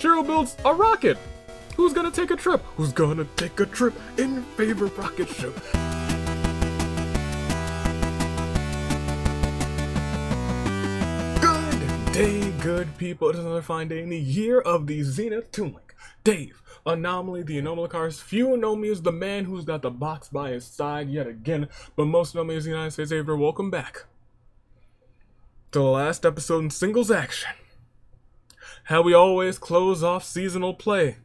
Shiro builds a rocket. Who's gonna take a trip? Who's gonna take a trip in your favorite rocket ship? Good day, good people. It is another fine day in the year of the Zenith Toon Link. Dave, Anomaly, the Anomalicars. Few know me as the man who's got the box by his side yet again, but most know me as the United States Xavier. Welcome back to the last episode in singles action. How we always close off seasonal play.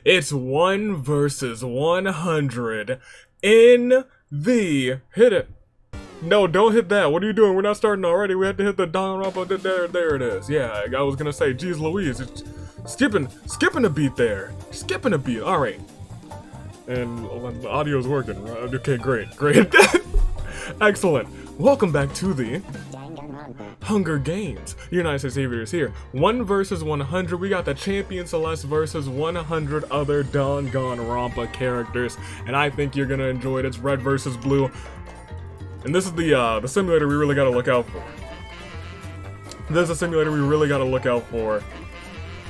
It's 1 versus 100 in the... Hit it. No, don't hit that. What are you doing? We're not starting already. We had to hit the Danganronpa. There it is. Yeah, I was gonna say, geez Louise, it's skipping a beat there. Skipping a beat. All right. And the audio's working. Okay, great. Excellent. Welcome back to the Hunger Games. United States Xavier is here. 1 versus 100. We got the champion Celeste versus 100 other Danganronpa characters, and I think you're gonna enjoy it. It's red versus blue, and this is the simulator we really gotta look out for. This is a simulator we really gotta look out for,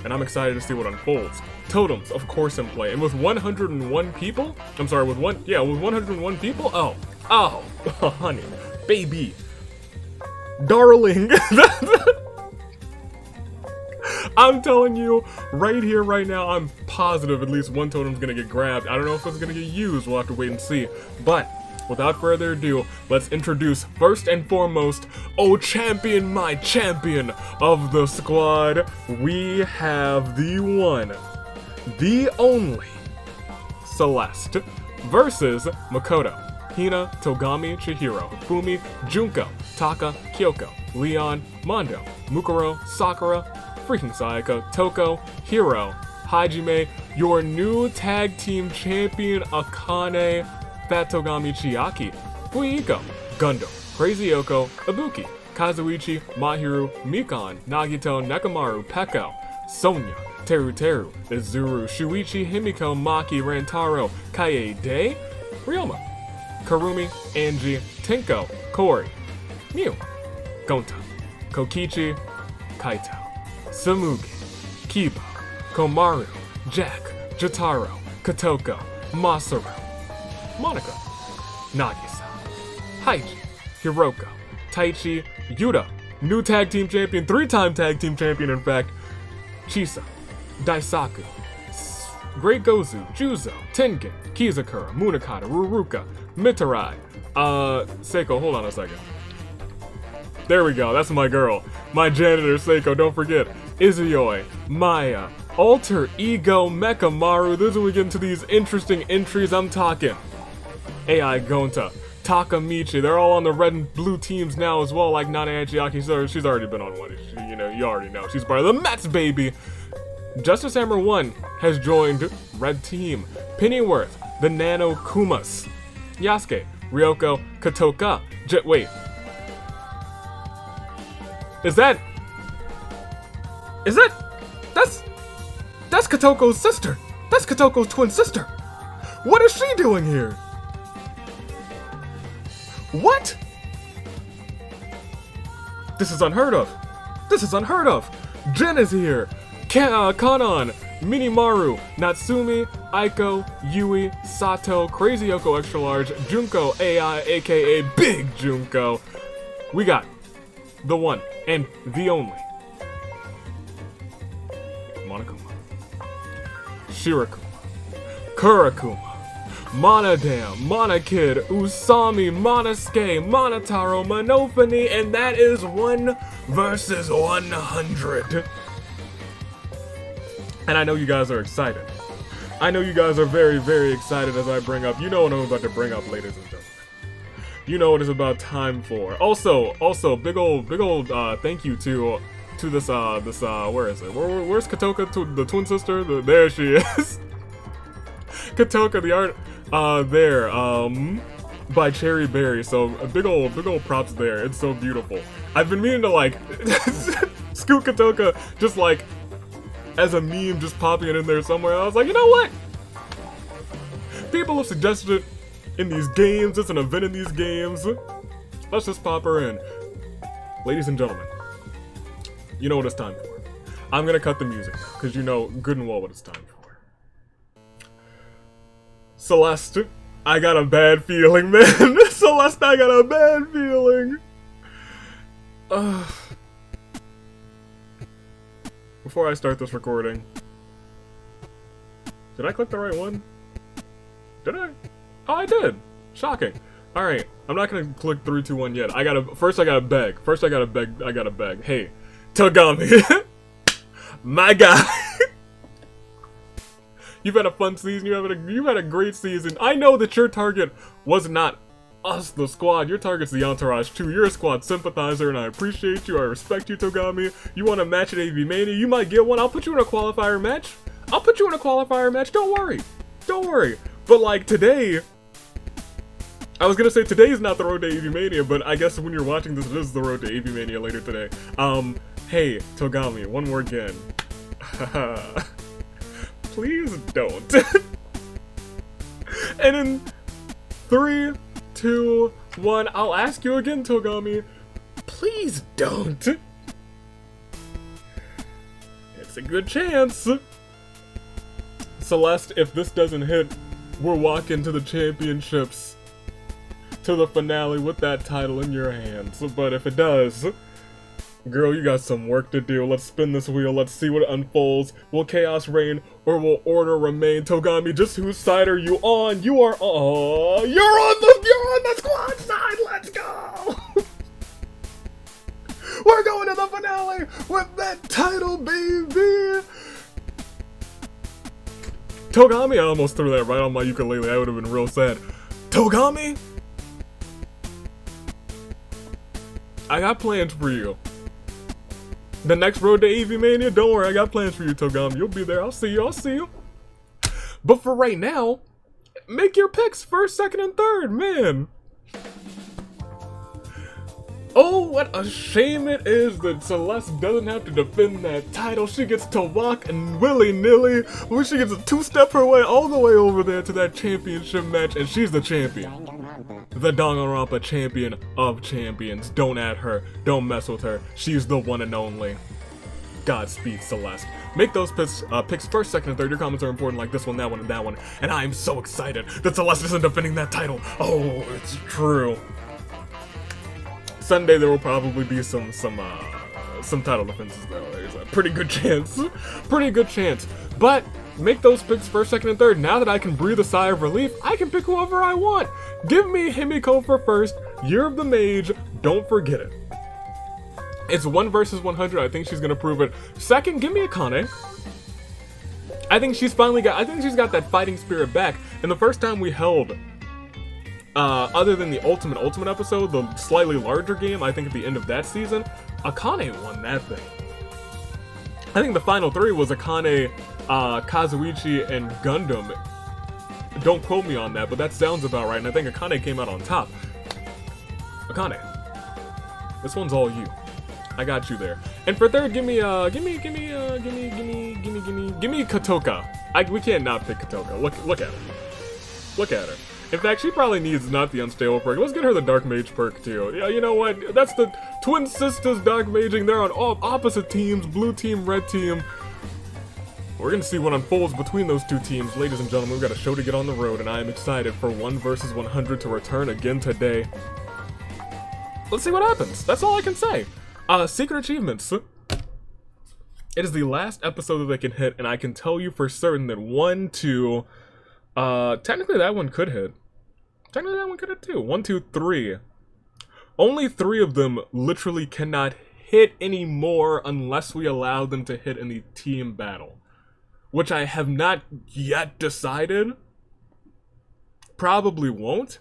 and I'm excited to see what unfolds. Totems, of course, in play, and with 101 people. I'm sorry, with 101 people. Oh, honey, baby. Darling. I'm telling you, right here, right now, I'm positive at least one totem's gonna get grabbed. I don't know if it's gonna get used, we'll have to wait and see. But, without further ado, let's introduce, first and foremost, oh champion, my champion of the squad. We have the one, the only, Celeste versus Makoto, Hina, Togami, Chihiro, Fumi, Junko, Taka, Kyoko, Leon, Mondo, Mukuro, Sakura, freaking Sayaka, Toko, Hiro, Hajime, your new tag team champion Akane, Fat Togami Chiaki, Fuyiko, Gundo, Crazy Yoko, Ibuki, Kazuichi, Mahiru, Mikan, Nagito, Nekamaru, Peko, Sonya, Teru, Izuru, Shuichi, Himiko, Maki, Rantaro, Kaede, Ryoma, Karumi, Angie, Tenko, Kori, Mew, Gonta, Kokichi, Kaito, Samugi, Kiba, Komaru, Jack, Jotaro, Kotoko, Masaru, Monaco, Nagisa, Haiji, Hiroko, Taichi, Yuta, new tag team champion, 3-time tag team champion in fact, Chisa, Daisaku, Great Gozu, Juzo, Tengen, Kizakura, Munakata, Ruruka, Mitarai, Seiko, hold on a second. There we go, that's my girl. My janitor, Seiko, don't forget. Izuyoi, Maya, Alter Ego, Mekamaru. This is when we get into these interesting entries. I'm talking AI Gonta, Takamichi. They're all on the red and blue teams now as well, like Nana Achiaki. So she's already been on one. You already know. She's part of the Mets, baby. Justice Hammer 1 has joined red team. Pennyworth, the Nano Kumas. Yasuke, Ryoko, Katoka. Wait. That's Kotoko's sister. That's Kotoko's twin sister. What is she doing here? What? This is unheard of. Jen is here. Kanon, Minimaru, Natsumi, Aiko, Yui, Sato, Crazy Yoko Extra Large, Junko AI, aka Big Junko. We got the one and the only Monokuma, Shirakuma, Kurakuma, Monodam, Monokid, Usami, Monosuke, Monotaro, Monofani, and that is 1 versus 100. And I know you guys are excited. I know you guys are very, very excited as I bring up. You know what I'm about to bring up, ladies and gentlemen. You know what it's about time for. Also, big old thank you to this where is it? Where's Kotoka, the twin sister? There she is. Kotoka, the art there by Cherry Berry. So big old props there. It's so beautiful. I've been meaning to like scoot Kotoka just like as a meme, just popping it in there somewhere. I was like, you know what? People have suggested it in these games. It's an event in these games. Let's just pop her in. Ladies and gentlemen, you know what it's time for. I'm gonna cut the music now, because you know good and well what it's time for. Celeste, I got a bad feeling, man. Celeste, I got a bad feeling. Before I start this recording, did I click the right one? Did I? Oh, I did. Shocking. All right, I'm not gonna click 3, 2, 1 yet. First I gotta beg. Hey, Togami, my guy. You've had a fun season. You've had a great season. I know that your target was not us, the squad. Your target's the entourage too. You're a squad sympathizer, and I appreciate you. I respect you, Togami. You want a match at AV Mania? You might get one. I'll put you in a qualifier match. Don't worry. But like today, I was gonna say today's not the road to AV Mania, but I guess when you're watching this, it is the road to AV Mania later today. Hey, Togami, one more again. Please don't. And in 3, 2, 1, I'll ask you again, Togami. Please don't. It's a good chance. Celeste, if this doesn't hit, we're walking to the championships, to the finale with that title in your hands. But if it does, girl, you got some work to do. Let's spin this wheel. Let's see what unfolds. Will chaos reign or will order remain? Togami, just whose side are you on? You're on the squad side. Let's go. We're going to the finale with that title, baby. Togami, I almost threw that right on my ukulele. I would have been real sad. Togami, I got plans for you. The next road to AV Mania, don't worry, I got plans for you, Togami. You'll be there. I'll see you. But for right now, make your picks first, second, and third, man. Oh, what a shame it is that Celeste doesn't have to defend that title. She gets to walk and willy-nilly. She gets a 2-step her way all the way over there to that championship match, and she's the champion. The Danganronpa champion of champions. Don't add her. Don't mess with her. She's the one and only. Godspeed, Celeste. Make those picks first, second, and third. Your comments are important, like this one, that one, and that one. And I am so excited that Celeste isn't defending that title. Oh, it's true. Sunday there will probably be some title defenses though. There's a pretty good chance. But make those picks first, second, and third. Now that I can breathe a sigh of relief, I can pick whoever I want. Give me Himiko for first. Year of the Mage. Don't forget it. It's 1 versus 100. I think she's gonna prove it. Second, give me Akane. I think she's got that fighting spirit back. And the first time we held, other than the Ultimate episode, the slightly larger game, I think at the end of that season, Akane won that thing. I think the final 3 was Akane, Kazuichi, and Gundam. Don't quote me on that, but that sounds about right, and I think Akane came out on top. Akane, this one's all you. I got you there. And for third, give me Katoka. We can't not pick Katoka. Look at her. Look at her. In fact, she probably needs not the unstable perk. Let's get her the Dark Mage perk too. Yeah, you know what? That's the twin sisters Dark Maging. They're on all opposite teams, blue team, red team. We're gonna see what unfolds between those two teams. Ladies and gentlemen, we've got a show to get on the road, and I am excited for 1 versus 100 to return again today. Let's see what happens. That's all I can say. Secret achievements. It is the last episode that they can hit, and I can tell you for certain that 1, 2, technically that one could hit. Technically that one could hit too. 1, 2, 3. Only 3 of them literally cannot hit anymore unless we allow them to hit in the team battle. Which I have not yet decided. Probably won't.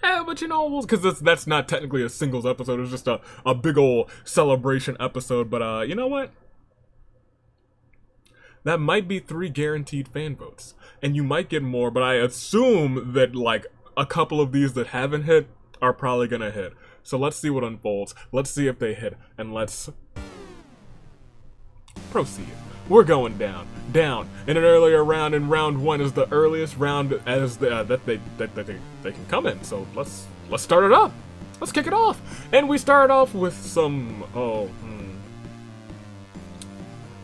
But you know, because that's not technically a singles episode, it's just a big ol' celebration episode, but you know what? That might be 3 guaranteed fan votes. And you might get more, but I assume that like a couple of these that haven't hit are probably gonna hit. So let's see what unfolds. Let's see if they hit, and let's proceed. We're going down. In an earlier round, in round 1 is the earliest round as that they can come in. So let's start it up. Let's kick it off. And we start off with some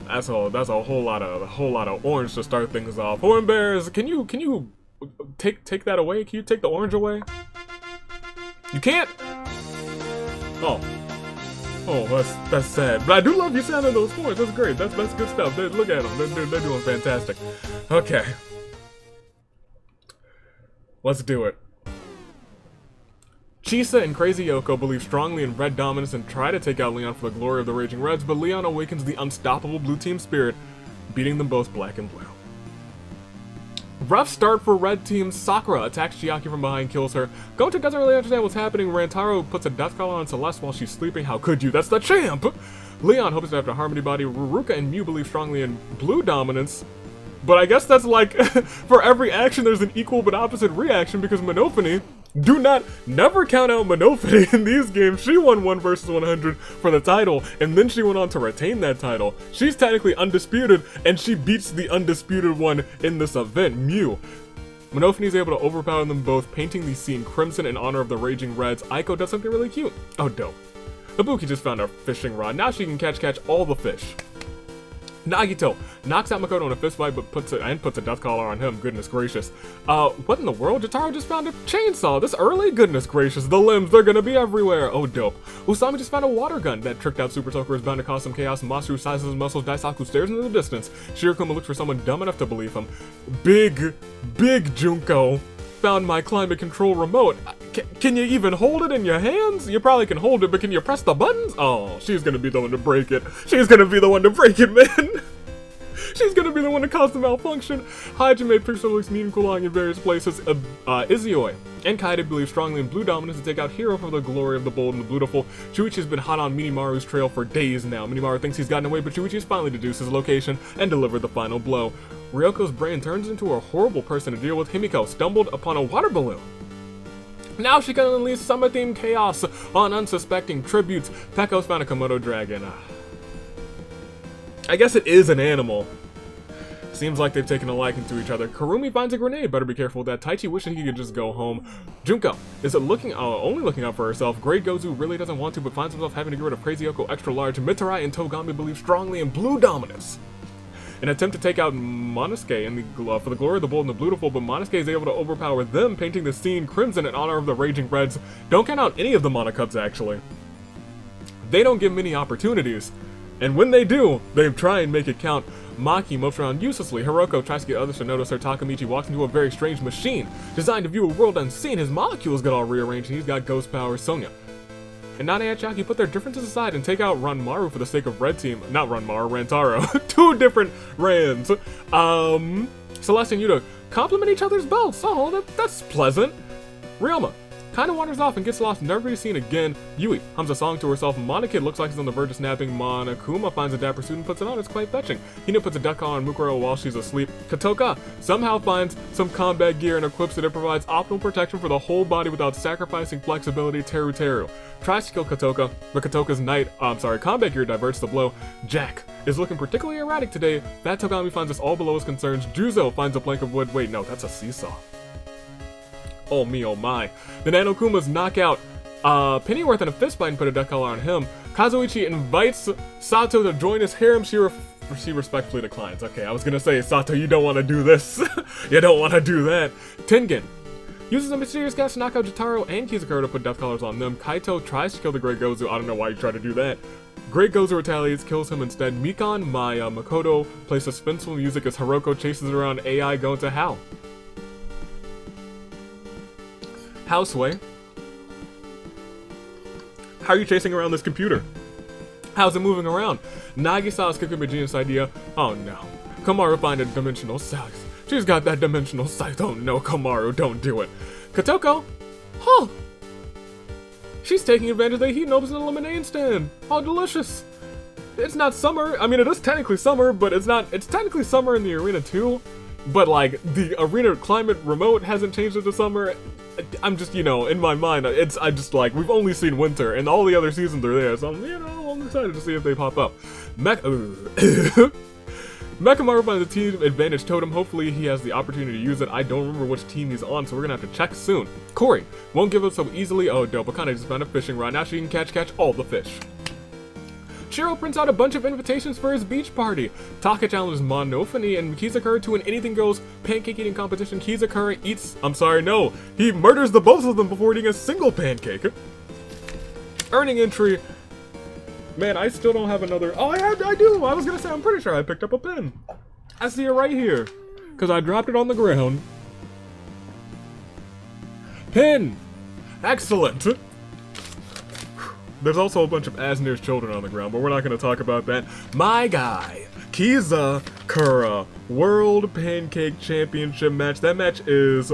That's a whole lot of orange to start things off. Horn bears, can you take that away? Can you take the orange away? You can't. Oh, that's sad. But I do love you sounding those horns. That's great. That's good stuff. Look at them. They're doing fantastic. Okay, let's do it. Chisa and Crazy Yoko believe strongly in red dominance and try to take out Leon for the glory of the Raging Reds, but Leon awakens the unstoppable blue team spirit, beating them both black and blue. Rough start for red team. Sakura attacks Chiaki from behind, kills her. Goto doesn't really understand what's happening. Rantaro puts a death collar on Celeste while she's sleeping. How could you? That's the champ! Leon hopes to have a Harmony body. Ruruka and Mew believe strongly in blue dominance. But I guess that's like, for every action there's an equal but opposite reaction, because Monophony, never count out Monophony in these games. She won 1 versus 100 for the title, and then she went on to retain that title. She's technically undisputed, and she beats the undisputed one in this event, Mew. Monophony is able to overpower them both, painting the scene crimson in honor of the Raging Reds. Aiko does something really cute. Oh, dope. Ibuki just found a fishing rod. Now she can catch all the fish. Nagito knocks out Makoto in a fist fight, but puts a death collar on him. Goodness gracious. What in the world? Jotaro just found a chainsaw this early? Goodness gracious. The limbs, they're gonna be everywhere. Oh, dope. Usami just found a water gun. That tricked out Super Toker is bound to cause some chaos. Masaru sizes his muscles. Daisaku stares into the distance. Shirokuma looks for someone dumb enough to believe him. Big Junko found my climate control remote. Can you even hold it in your hands? You probably can hold it, but can you press the buttons? Oh, she's gonna be the one to break it. She's gonna be the one to break it, man. She's gonna be the one to cause the malfunction. Hajime made pictures of Mean Kulong in various places. Izioi and Kaede believe strongly in blue dominance to take out Hero for the glory of the bold and the beautiful. Shuichi's been hot on Minimaru's trail for days now. Minimaru thinks he's gotten away, but Shuichi's finally deduced his location and delivered the final blow. Ryoko's brain turns into a horrible person to deal with. Himiko stumbled upon a water balloon. Now she can unleash summer-themed chaos on unsuspecting tributes. Pekko's found a Komodo dragon. I guess it is an animal. Seems like they've taken a liking to each other. Karumi finds a grenade. Better be careful with that. Taichi wishes he could just go home. Junko is only looking out for herself. Great Gozu really doesn't want to, but finds himself having to get rid of Crazy Yoko extra large. Mitarai and Togami believe strongly in blue dominance. An attempt to take out Monosuke for the glory of the bold and the beautiful, but Monosuke is able to overpower them, painting the scene crimson in honor of the Raging Reds. Don't count out any of the Monocuts, actually. They don't give many opportunities, and when they do, they try and make it count. Maki mopes around uselessly. Hiroko tries to get others to notice her. Takamichi walks into a very strange machine, designed to view a world unseen. His molecules get all rearranged, and he's got ghost powers. Sonya and Nane and Chiaki put their differences aside and take out Ranmaru for the sake of red team. Not Ranmaru, Rantaro. Two different Rands. Celeste and Yuta compliment each other's belts. Oh, that's pleasant. Ryoma kinda wanders off and gets lost, never to be seen again. Yui hums a song to herself. Monokid looks like he's on the verge of snapping. Monokuma finds a dapper suit and puts it on. It's quite fetching. Hina puts a duck collar on Mukuro while she's asleep. Katoka somehow finds some combat gear and equips it. It provides optimal protection for the whole body without sacrificing flexibility. Teru tries to kill Katoka, but Katoka's combat gear diverts the blow. Jack is looking particularly erratic today. That Togami finds us all below his concerns. Juzo finds a plank of wood. Wait, no, that's a seesaw. Oh me, oh my. The Nanokumas knock out Pennyworth in a fist fight and put a duck collar on him. Kazuichi invites Sato to join his harem. She respectfully declines. Okay, I was gonna say, Sato, you don't want to do this. You don't want to do that. Tengen uses a mysterious gas to knock out Jotaro and Kizukuro to put death collars on them. Kaito tries to kill the Great Gozu. I don't know why you tried to do that. Great Gozu retaliates, kills him instead. Mikan, Maya, Makoto play suspenseful music as Hiroko chases around AI going to Hal. Houseway, how are you chasing around this computer? How's it moving around? Nagisa is kicking my genius idea. Oh no. Komaru find a dimensional sight. She's got that dimensional sight. Oh no, Komaru, don't do it. Kotoko? Huh. She's taking advantage of the heat and opens an lemonade stand. How delicious. It's not summer. I mean, it is technically summer, but it's technically summer in the arena too. But like, the arena climate remote hasn't changed it to summer. I'm just, in my mind, I'm just like, we've only seen winter, and all the other seasons are there, so I'm excited to see if they pop up. Mekamaru finds a team advantage totem. Hopefully he has the opportunity to use it. I don't remember which team he's on, so we're gonna have to check soon. Corey won't give up so easily. Oh, dope. Akane just found a fishing rod. Now she can catch all the fish. Shiro prints out a bunch of invitations for his beach party. Taka challenges Monophony and Kizakura to an anything goes pancake eating competition. Kizakura eats, he murders the both of them before eating a single pancake. Earning entry. Man, I still don't have another. Oh, I do. I was gonna say, I'm pretty sure I picked up a pen. I see it right here. Because I dropped it on the ground. Pen! Excellent! There's also a bunch of Asnir's children on the ground, but we're not going to talk about that. My guy, Kizakura, World Pancake Championship match. That match is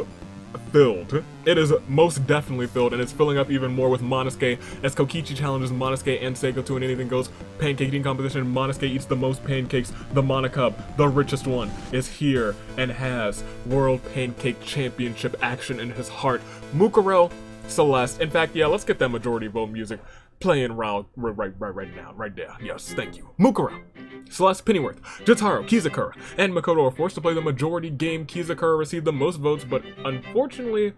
filled. It is most definitely filled, and it's filling up even more with Monosuke, as Kokichi challenges Monosuke and Seiko to an anything goes pancake eating competition. Monosuke eats the most pancakes. The Monocub, the richest one, is here and has World Pancake Championship action in his heart. Mukuro, Celeste. In fact, yeah, let's get that majority vote music playing right now, right there. Yes, thank you. Mukuro, Celeste, Pennyworth, Jotaro, Kizakura, and Makoto are forced to play the majority game. Kizakura received the most votes, but unfortunately,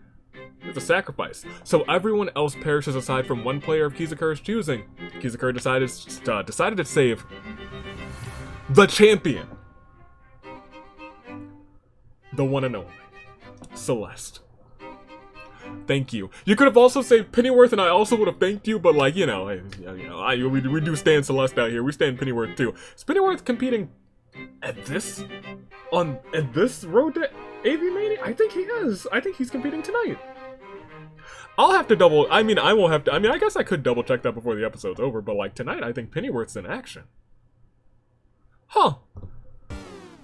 it's a sacrifice. So everyone else perishes aside from one player of Kizakura's choosing. Kizakura decided to save the champion. The one and only. Celeste. Thank you. You could have also saved Pennyworth, and I also would have thanked you, but like, we do stand Celeste out here. We stand Pennyworth too. Is Pennyworth competing at this road to AV Mania? I think he is. I think he's competing tonight. I'll have to I guess I could double check that before the episode's over, but like tonight, I think Pennyworth's in action. Huh.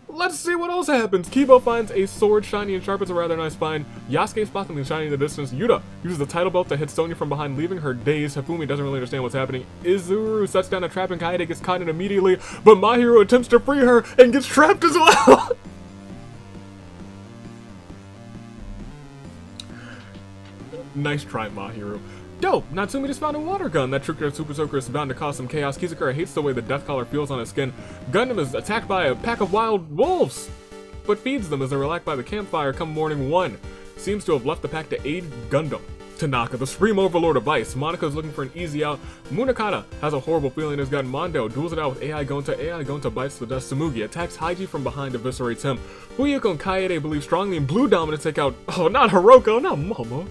Let's see what else happens. Kibo finds a sword shiny and sharp. It's a rather nice find. Yasuke spots something shiny in the distance. Yuta uses the title belt to hit Sonya from behind, leaving her dazed. Hifumi doesn't really understand what's happening. Izuru sets down a trap and Kaede gets caught in immediately, but Mahiro attempts to free her and gets trapped as well. Nice try, Mahiro. Dope! Natsumi just found a water gun. That tricked Super Soaker is bound to cause some chaos. Kizakura hates the way the death collar feels on his skin. Gundam is attacked by a pack of wild wolves, but feeds them as they relax by the campfire come morning. One seems to have left the pack to aid Gundam. Tanaka, the Supreme Overlord of Ice. Monaco is looking for an easy out. Munakata has a horrible feeling in his gut. Mondo duels it out with AI Gonta. AI Gonta bites the dust. Samugi attacks Haiji from behind, eviscerates him. Huyuko and Kaede believe strongly in Blue Dominant take out, oh, not Hiroko, not Momo.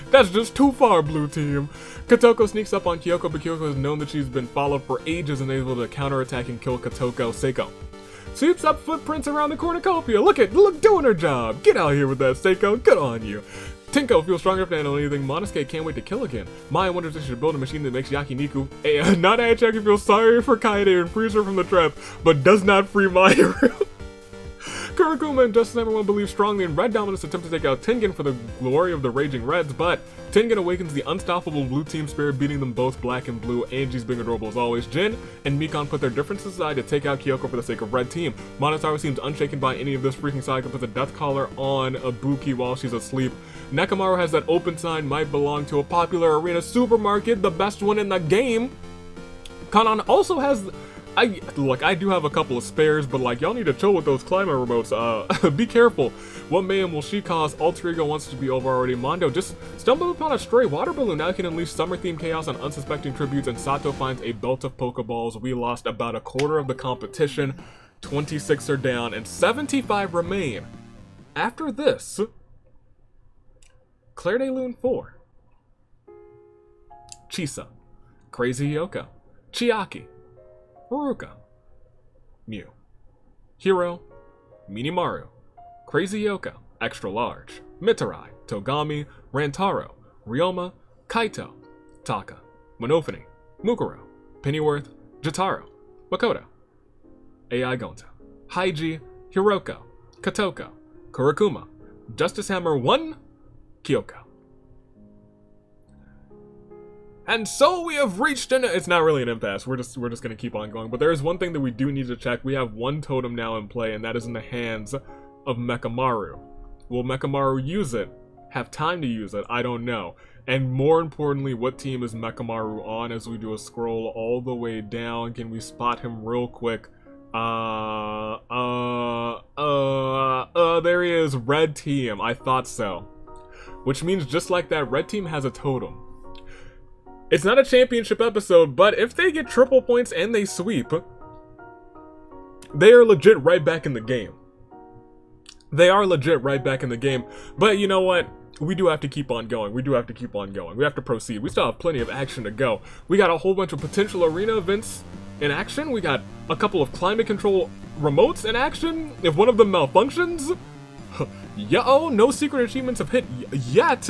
That's just too far, blue team. Kotoko sneaks up on Kyoko, but Kyoko has known that she's been followed for ages and able to counterattack and kill Kotoko. Seiko sweeps up footprints around the cornucopia. Look, doing her job. Get out here with that, Seiko. Good on you. Tinko feels strong enough to handle anything. Monosuke can't wait to kill again. Maya wonders if she should build a machine that makes Yakiniku. Not Aichaki feels sorry for Kaede and frees her from the trap, but does not free Maya. Kurikuma and Justice Number 1 believe strongly in Red Dominant's attempt to take out Tengen for the glory of the Raging Reds, but Tengen awakens the unstoppable blue team spirit, beating them both black and blue. Angie's being adorable as always. Jin and Mikon put their differences aside to take out Kyoko for the sake of Red Team. Monotaro seems unshaken by any of this freaking cycle, puts a death collar on Ibuki while she's asleep. Nekomaru has that open sign, might belong to a popular arena supermarket, the best one in the game. Kanan also has... I do have a couple of spares, but like, y'all need to chill with those climate remotes. Be careful. What mayhem will she cause? Alter Ego wants to be over already. Mondo just stumbled upon a stray water balloon. Now he can unleash summer-themed chaos on unsuspecting tributes, and Sato finds a belt of Pokeballs. We lost about a quarter of the competition. 26 are down, and 75 remain. After this, Claire de Lune 4. Chisa. Crazy Yoko. Chiaki. Haruka, Mew, Hiro, Minimaru, Crazy Yoko, Extra Large, Mitarai, Togami, Rantaro, Ryoma, Kaito, Taka, Monophony, Mukuro, Pennyworth, Jotaro, Makoto, AI Gonta, Haiji, Hiroko, Kotoko, Kurikuma, Justice Hammer 1, Kyoko. And so we have reached it's not really an impasse, we're just gonna keep on going, but there is one thing that we do need to check. We have one totem now in play, and that is in the hands of Mekamaru. Will Mekamaru use it? Have time to use it? I don't know. And more importantly, what team is Mekamaru on as we do a scroll all the way down? Can we spot him real quick? There he is, red team. I thought so. Which means just like that, red team has a totem. It's not a championship episode, but if they get triple points and they sweep, they are legit right back in the game. They are legit right back in the game. But you know what? We do have to keep on going. We do have to keep on going. We have to proceed. We still have plenty of action to go. We got a whole bunch of potential arena events in action. We got a couple of climate control remotes in action. If one of them malfunctions, yo, no secret achievements have hit yet,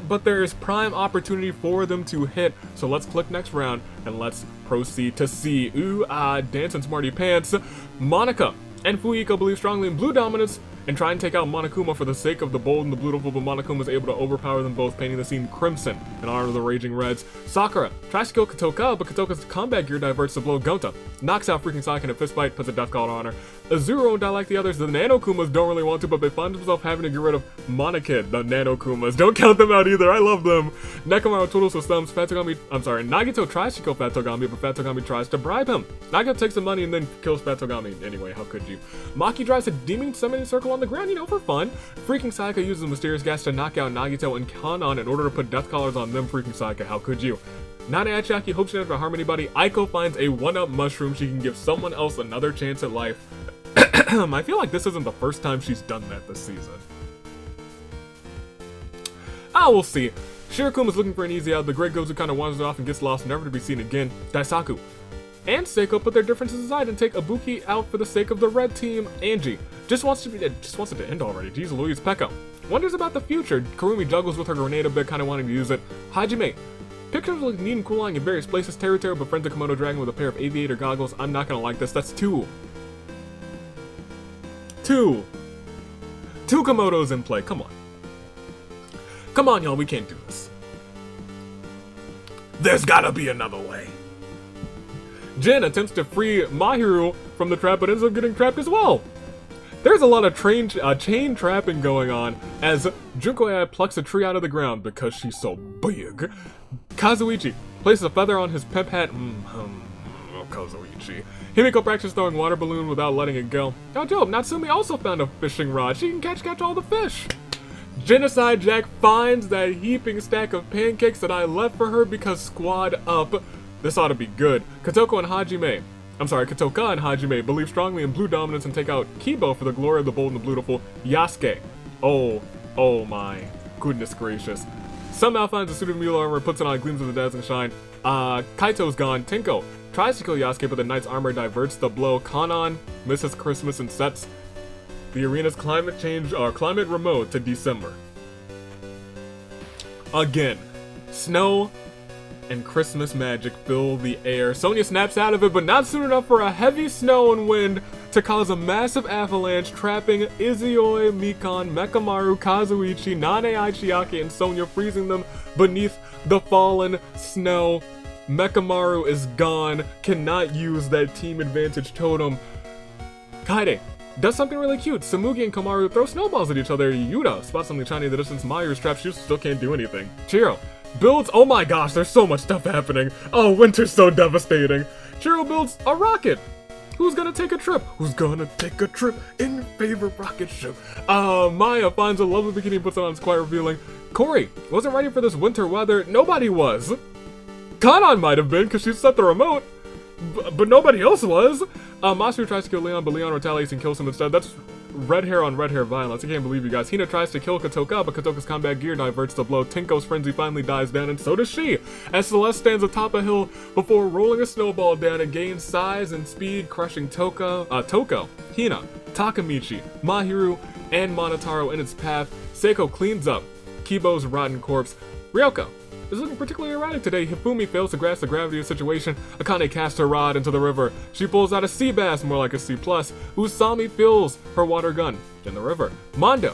but there is prime opportunity for them to hit. So let's click next round and let's proceed to see. Ooh, Dance and Smarty Pants. Monica and Fuiko believe strongly in blue dominance and try and take out Monokuma for the sake of the bold and the beautiful, but Monokuma is able to overpower them both, painting the scene crimson in honor of the Raging Reds. Sakura tries to kill Katoka, but Katoka's combat gear diverts to blow Gonta, knocks out freaking Saki in a fist fight, puts a death call on her. Azuro won't die like the others. The Nanokumas don't really want to, but they find themselves having to get rid of Monokid. The Nanokumas, don't count them out either, I love them. Nekomaru twiddles with thumbs. Nagito tries to kill Fat Togami, but Fat Togami tries to bribe him. Nagito takes the money and then kills Fat Togami. Anyway, how could you? Maki drives a demon summoning circle on the ground, you know, for fun. Freaking Sayaka uses mysterious gas to knock out Nagito and Kanon in order to put death collars on them. Freaking Sayaka, how could you? Nana Achiaki hopes she doesn't have to harm anybody. Aiko finds a 1-up mushroom. She can give someone else another chance at life. I feel like this isn't the first time she's done that this season. We'll see. Shirakuma's looking for an easy out. The Great Gozu kind of wanders off and gets lost, never to be seen again. Daisaku and Seiko put their differences aside and take Ibuki out for the sake of the red team. Angie just wants it to end already. Jeez Louise. Pekka wonders about the future. Kurumi juggles with her grenade a bit, kind of wanting to use it. Hajime pictures look neat and cooling in various places. Teruteru befriends a Komodo dragon with a pair of aviator goggles. I'm not gonna like this. That's two Komodos in play. Come on, y'all. We can't do this. There's gotta be another way. Jin attempts to free Mahiru from the trap, but ends up getting trapped as well. There's a lot of chain trapping going on as Junko plucks a tree out of the ground because she's so big. Kazuichi places a feather on his pep hat. Kazuichi. Himiko practices throwing water balloon without letting it go. Oh, dope. Natsumi also found a fishing rod. She can catch all the fish. Genocide Jack finds that heaping stack of pancakes that I left for her because squad up. This ought to be good. Katoka and Hajime believe strongly in blue dominance and take out Kibo for the glory of the bold and the beautiful. Yasuke. Oh my goodness gracious. Somehow finds a suit of mule armor, puts it on, gleams with the dazzling shine. Kaito's gone. Tenko tries to kill Yasuke, but the knight's armor diverts the blow. Kanon misses Christmas and sets the arena's climate remote to December. Again, snow and Christmas magic fill the air. Sonya snaps out of it, but not soon enough for a heavy snow and wind to cause a massive avalanche, trapping Izioi, Mikan, Mekamaru, Kazuichi, Nane Aichiaki, and Sonya, freezing them beneath the fallen snow. Mekamaru is gone, cannot use that team advantage totem. Kaede does something really cute. Samugi and Komaru throw snowballs at each other. Yuta spots something shiny in the distance. Mayu's trapped. She still can't do anything. Chiro builds, oh my gosh, there's so much stuff happening. Oh, winter's so devastating. Chiro builds a rocket. Who's gonna take a trip? Who's gonna take a trip in your favorite rocket ship? Maya finds a lovely bikini and puts it on. It's quite revealing. Corey wasn't ready for this winter weather. Nobody was. Kanon might have been, because she set the remote, but nobody else was. Masaru tries to kill Leon, but Leon retaliates and kills him instead. That's red hair on red hair violence. I can't believe you guys. Hina tries to kill Katoka, but Katoka's combat gear diverts the blow. Tinko's frenzy finally dies down, and so does she, as Celeste stands atop a hill before rolling a snowball down and gains size and speed, crushing Toko, Hina, Takamichi, Mahiru, and Monotaro in its path. Seiko cleans up Kibo's rotten corpse. Ryoko is looking particularly erratic today. Hifumi fails to grasp the gravity of the situation. Akane casts her rod into the river. She pulls out a sea bass, more like a C+. Usami fills her water gun in the river. Monodam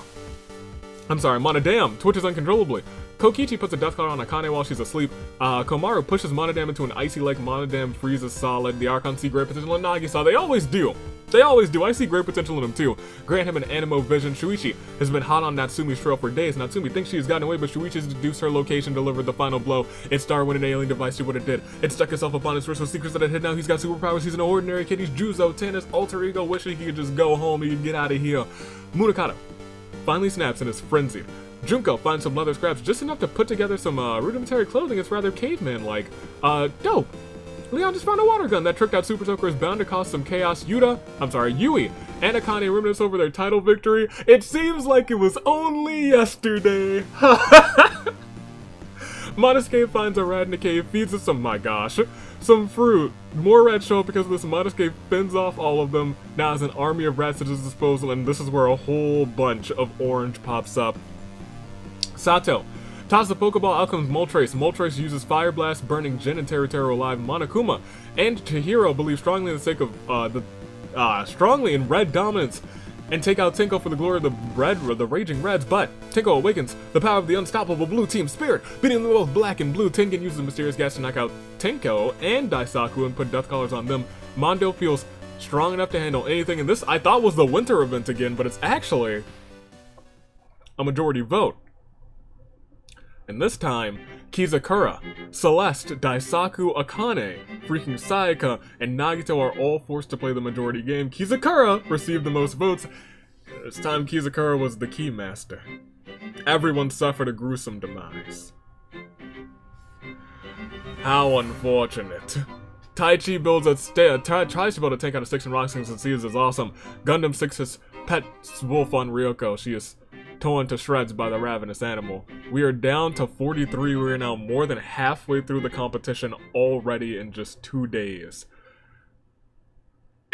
twitches uncontrollably. Kokichi puts a death cloud on Akane while she's asleep. Komaru pushes Monodam into an icy lake. Monodam freezes solid. The Archon see great potential in Nagisa. They always do. I see great potential in him too. Grant him an animo vision. Shuichi has been hot on Natsumi's trail for days. Natsumi thinks she has gotten away, but Shuichi's deduced her location, delivered the final blow. Its star when an alien device did what it did. It stuck itself upon his wrist with secrets that it hid. Now he's got superpowers. He's an ordinary kid. He's Juzo, Tennis, alter ego, wishing he could just go home. He could get out of here. Munakata finally snaps and is frenzied. Junko finds some leather scraps, just enough to put together some rudimentary clothing. It's rather caveman-like. Dope. Leon just found a water gun. That tricked out Super Soaker is bound to cause some chaos. Yui and Akane reminisce over their title victory. It seems like it was only yesterday. Monosuke finds a rat in the cave, feeds it some fruit. More rats show up because of this. Monosuke fends off all of them, now has an army of rats at his disposal, and this is where a whole bunch of orange pops up. Sato tosses a Pokeball, out comes Moltres. Moltres uses Fire Blast, burning Jin and Teru alive. Monokuma and Chihiro believe strongly in the sake of strongly in red dominance and take out Tenko for the glory of the Raging Reds, but Tenko awakens the power of the unstoppable blue team spirit. Beating them both black and blue, Tengen uses mysterious gas to knock out Tenko and Daisaku and put death collars on them. Mondo feels strong enough to handle anything, and this I thought was the winter event again, but it's actually a majority vote. And this time, Kizakura, Celeste, Daisaku, Akane, freaking Sayaka, and Nagito are all forced to play the majority game. Kizakura received the most votes. This time Kizakura was the keymaster. Everyone suffered a gruesome demise. How unfortunate. Taichi builds tries to build a tank out of sticks and rocks and succeeds is awesome. Gundam 6 his pet wolf on Ryoko. She is torn to shreds by the ravenous animal. We are down to 43. We are now more than halfway through the competition already in just 2 days.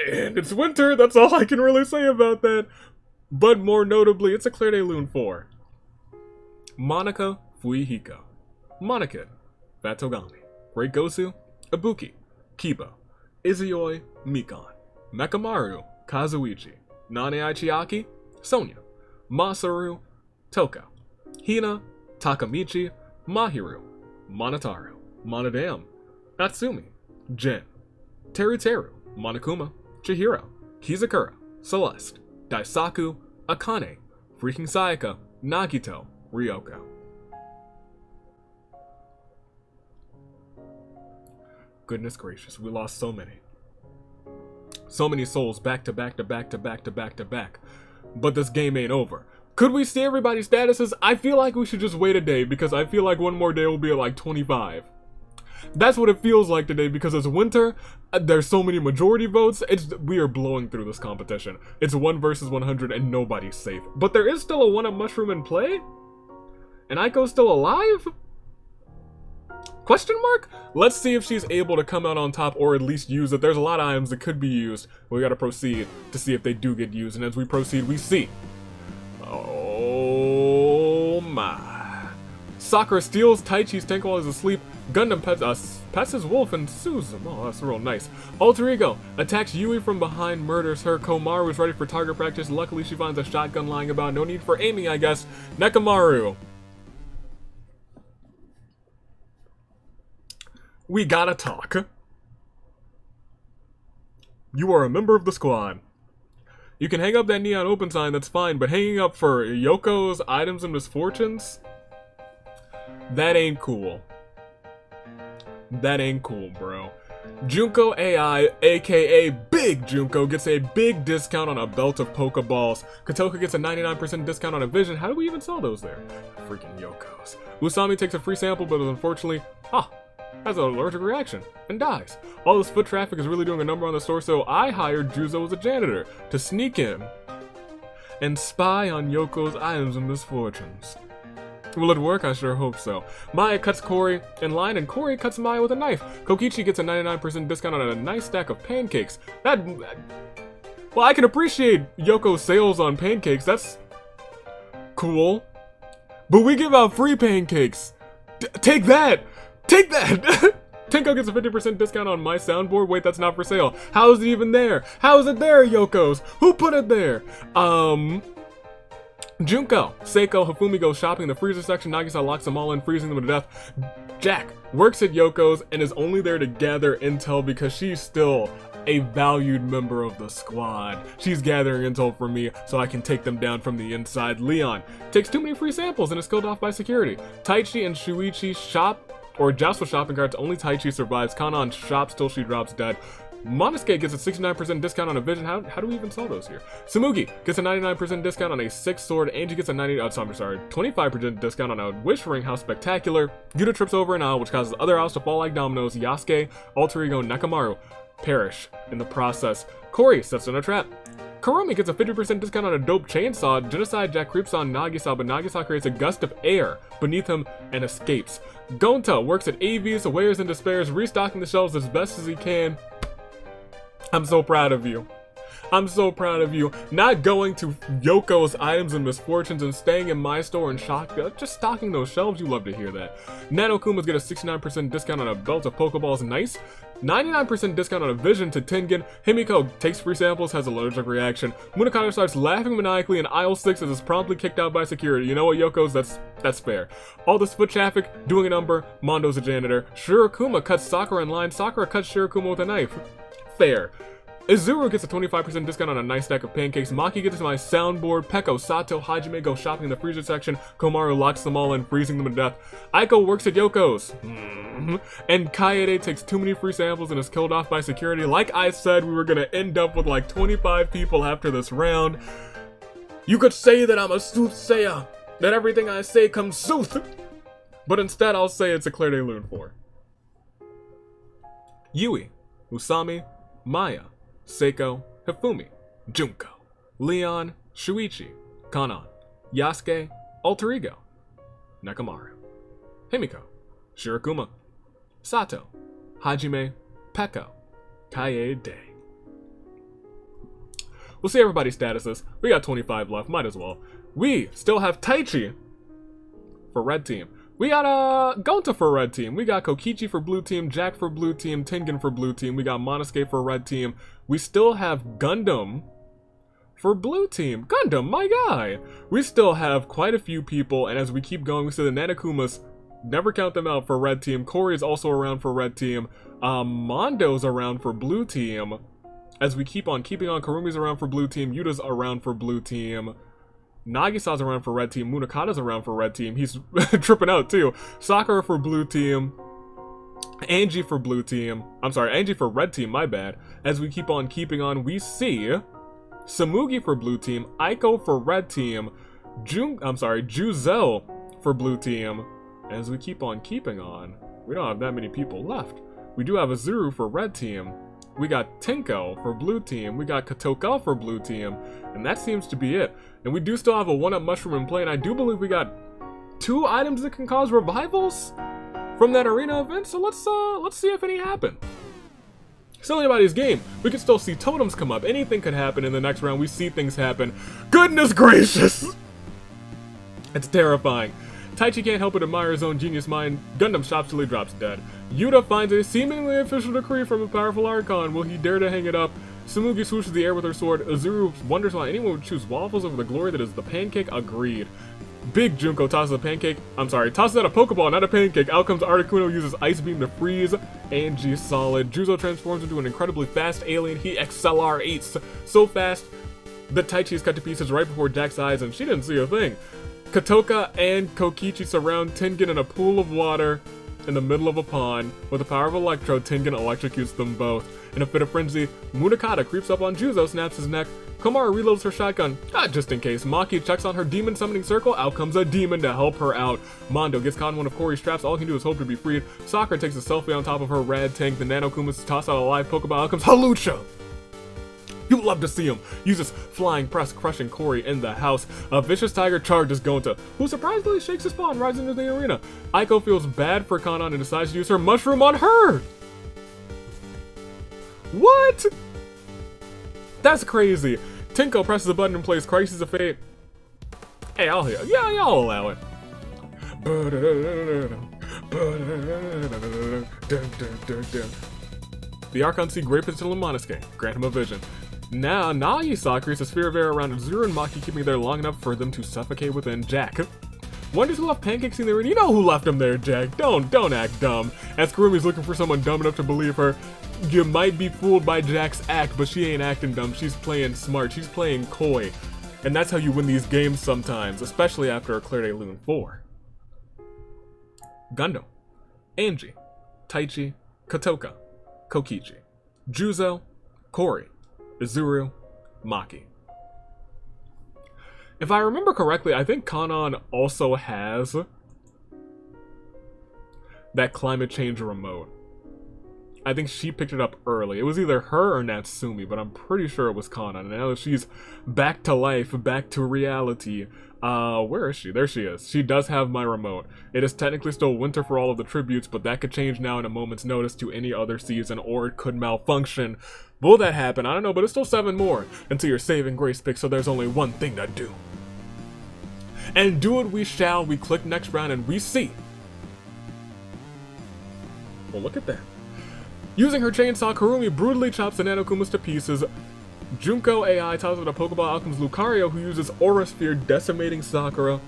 And it's winter, that's all I can really say about that. But more notably, it's a Clear Day Lune 4. Monica Fuihiko, Monokin, Fat Togami, Great Gosu, Ibuki, Kiba, Izuyoi, Mikon, Mekamaru, Kazuichi, Nane Aichiaki, Sonya, Masaru, Toko, Hina, Takamichi, Mahiru, Monotaro, Monodam, Natsumi, Jin, Teru, Monokuma, Chihiro, Kizakura, Celeste, Daisaku, Akane, freaking Sayaka, Nagito, Ryoko. Goodness gracious, we lost so many. So many souls back to back to back to back to back to back. But this game ain't over. Could we see everybody's statuses? I feel like we should just wait a day because I feel like one more day will be at like 25. That's what it feels like today because it's winter, there's so many majority votes, we are blowing through this competition. It's 1 versus 100 and nobody's safe. But there is still a 1-up mushroom in play? And Aiko's still alive? Question mark? Let's see if she's able to come out on top or at least use it. There's a lot of items that could be used. We gotta proceed to see if they do get used. And as we proceed, we see. Oh my. Sakura steals Taichi's tank while he's asleep. Gundam pets his wolf and soothes him. Oh, that's real nice. Alter Ego attacks Yui from behind, murders her. Komaru is ready for target practice. Luckily, she finds a shotgun lying about. No need for aiming, I guess. Nekamaru. We gotta talk. You are a member of the squad. You can hang up that neon open sign, that's fine, but hanging up for Yoko's items and misfortunes? That ain't cool. That ain't cool, bro. Junko AI, aka Big Junko, gets a big discount on a belt of Pokeballs. Kotoka gets a 99% discount on a Vision. How do we even sell those there? Freaking Yokos. Usami takes a free sample, but unfortunately, has an allergic reaction and dies. All this foot traffic is really doing a number on the store, so I hired Juzo as a janitor to sneak in and spy on Yoko's items and misfortunes. Will it work? I sure hope so. Maya cuts Cory in line and Cory cuts Maya with a knife. Kokichi gets a 99% discount on a nice stack of pancakes. Well, I can appreciate Yoko's sales on pancakes, that's cool. But we give out free pancakes. Take that! Take that! Tenko gets a 50% discount on my soundboard. Wait, that's not for sale. How is it even there? How is it there, Yoko's? Who put it there? Junko, Seiko, Hifumi go shopping in the freezer section. Nagisa locks them all in, freezing them to death. Jack works at Yoko's and is only there to gather intel because she's still a valued member of the squad. She's gathering intel for me so I can take them down from the inside. Leon takes too many free samples and is killed off by security. Taichi and Shuichi shop or joust with shopping carts. Only Taichi survives. Kanon shops till she drops dead. Monosuke gets a 69% discount on a vision. How do we even sell those here? Tsumugi gets a 99% discount on a 6 sword. Angie gets a 25% discount on a wish ring. How spectacular. Yuta trips over an owl, which causes other owls to fall like dominoes. Yasuke, alter ego, Nakamaru perish in the process. Kori sets in a trap. Kurumi gets a 50% discount on a dope chainsaw. Genocide Jack creeps on Nagisa, but Nagisa creates a gust of air beneath him and escapes. Gonta works at AVs, wares and despairs, restocking the shelves as best as he can. I'm so proud of you. I'm so proud of you. Not going to Yoko's items and misfortunes and staying in my store and just stocking those shelves. You love to hear that. Nanokumas get a 69% discount on a belt of Pokeballs. Nice. 99% discount on a vision to Tengen. Himiko takes free samples, has allergic reaction. Munakata starts laughing maniacally in aisle 6 and is promptly kicked out by security. You know what, Yoko's? That's fair. All this foot traffic, doing a number. Mondo's a janitor. Shirokuma cuts Sakura in line. Sakura cuts Shirokuma with a knife. Fair. Izuru gets a 25% discount on a nice stack of pancakes. Maki gets my soundboard. Peko, Sato, Hajime go shopping in the freezer section. Komaru locks them all in, freezing them to death. Aiko works at Yoko's. And Kaede takes too many free samples and is killed off by security. Like I said, we were gonna end up with like 25 people after this round. You could say that I'm a soothsayer, that everything I say comes sooth. But instead I'll say it's a Claire de Lune 4. Yui, Usami, Maya, Seiko, Hifumi, Junko, Leon, Shuichi, Kanan, Yasuke, Alter Ego, Nakamaru, Himiko, Shirokuma, Sato, Hajime, Peko, Kaede. We'll see everybody's statuses. We got 25 left, might as well. We still have Taichi for red team. We got Gonta for red team. We got Kokichi for blue team, Jack for blue team, Tengen for blue team. We got Monosuke for red team. We still have Gundam for blue team. Gundam, my guy. We still have quite a few people, and as we keep going, we see the Nanokumas. Never count them out for red team. Corey is also around for red team. Mondo's around for blue team. As we keep on keeping on, Karumi's around for blue team. Yuta's around for blue team. Nagisa's around for red team. Munakata's around for red team. He's tripping out too. Sakura for blue team. Angie for blue team. I'm sorry, Angie for red team, my bad. As we keep on keeping on, we see Samugi for blue team. Aiko for red team. Juzel for blue team. As we keep on keeping on, we don't have that many people left. We do have Izuru for red team. We got Tenko for blue team. We got Katoka for blue team. And that seems to be it. And we do still have a 1-up mushroom in play. And I do believe we got 2 items that can cause revivals from that arena event. So let's see if any happen. Still anybody's game. We can still see totems come up. Anything could happen in the next round. We see things happen. Goodness gracious! It's terrifying. Taichi can't help but admire his own genius mind. Gundam stops till he drops dead. Yuta finds a seemingly official decree from a powerful Archon. Will he dare to hang it up? Samugi swooshes the air with her sword. Izuru wonders why anyone would choose waffles over the glory that is the pancake. Agreed. Big Junko tosses a pancake. Tosses out a Pokeball, not a pancake. Out comes Articuno, uses Ice Beam to freeze Angie solid. Juzo transforms into an incredibly fast alien. He XLR8s so fast that Taichi is cut to pieces right before Jack's eyes, and she didn't see a thing. Katoka and Kokichi surround Tengen in a pool of water in the middle of a pond. With the power of Electro, Tengen electrocutes them both. In a fit of frenzy, Munakata creeps up on Juzo, snaps his neck. Komaru reloads her shotgun, just in case. Maki checks on her demon summoning circle. Out comes a demon to help her out. Mondo gets caught in one of Corey's traps. All he can do is hope to be freed. Sakura takes a selfie on top of her rad tank. The Nanokumas toss out a live Pokeball. Out comes Halucha. You love to see him. Uses flying press, crushing Corey in the house. A vicious tiger charges Gonta, who surprisingly shakes his paw and rides into the arena. Aiko feels bad for Kanan and decides to use her mushroom on her. What? That's crazy. Tenko presses a button and plays Crisis of Fate. Hey, I'll hear. Yeah, I'll allow it. The Archon see great potential in Monosuke. Grant him a vision. Now, Nagisa creates a sphere of air around Izuru and Maki, keeping there long enough for them to suffocate within. Jack wonders who left pancakes in there, and you know who left them there, Jack. Don't act dumb. As Kurumi's looking for someone dumb enough to believe her, you might be fooled by Jack's act, but she ain't acting dumb. She's playing smart. She's playing coy. And that's how you win these games sometimes, especially after a Claire de Lune 4. Gundam, Angie, Taichi, Katoka, Kokichi. Juzo, Kori, Izuru, Maki. If I remember correctly, I think Kanon also has that climate change remote. I think she picked it up early. It was either her or Natsumi, but I'm pretty sure it was Kanon. And now that she's back to life, back to reality, where is she? There she is. She does have my remote. It is technically still winter for all of the tributes, but that could change now in a moment's notice to any other season, or it could malfunction. Will that happen? I don't know, but it's still 7 more until your saving grace pick, so there's only one thing to do. And do it we shall. We click next round and we see. Well, look at that. Using her chainsaw, Kurumi brutally chops the Nanokumas to pieces. Junko AI tops with a Pokeball Alchemist Lucario, who uses Aura Sphere, decimating Sakura.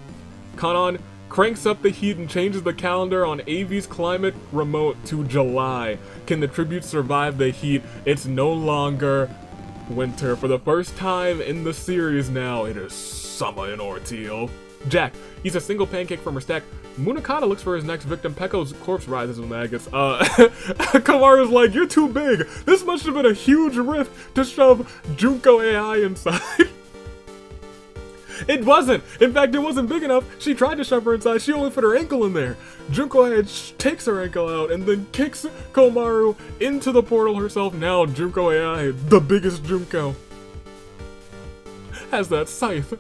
Kanon cranks up the heat and changes the calendar on AV's climate remote to July. Can the tributes survive the heat? It's no longer winter. For the first time in the series now, it is summer in Ordeal. Jack eats a single pancake from her stack. Munakata looks for his next victim. Pekko's corpse rises with maggots. Kamaru's like, you're too big. This must have been a huge rift to shove Junko AI inside. It wasn't. In fact, it wasn't big enough. She tried to shove her inside. She only fit her ankle in there. Junko AI takes her ankle out and then kicks Komaru into the portal herself. Now Junko AI, the biggest Junko, has that scythe.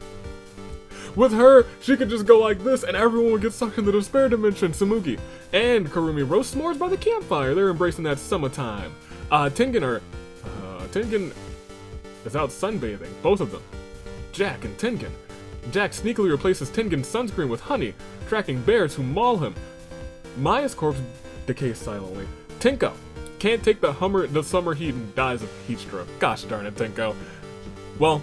With her, she could just go like this and everyone would get sucked into the despair dimension. Samugi and Kurumi roast s'mores by the campfire. They're embracing that summertime. Tengen is out sunbathing, both of them. Jack and Tengen. Jack sneakily replaces Tengen's sunscreen with honey, tracking bears who maul him. Maya's corpse decays silently. Tenko can't take the summer heat and dies of heat stroke. Gosh darn it, Tenko. Well,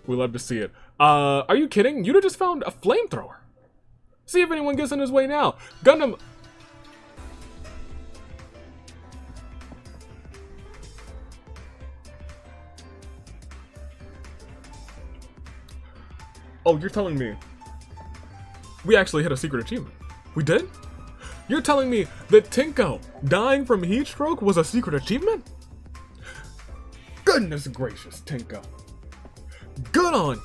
we love to see it. Are you kidding? Yuta just found a flamethrower. See if anyone gets in his way now. Gundam. Oh, you're telling me we actually hit a secret achievement? We did? You're telling me that Tenko dying from heat stroke was a secret achievement? Goodness gracious, Tenko. Good on you.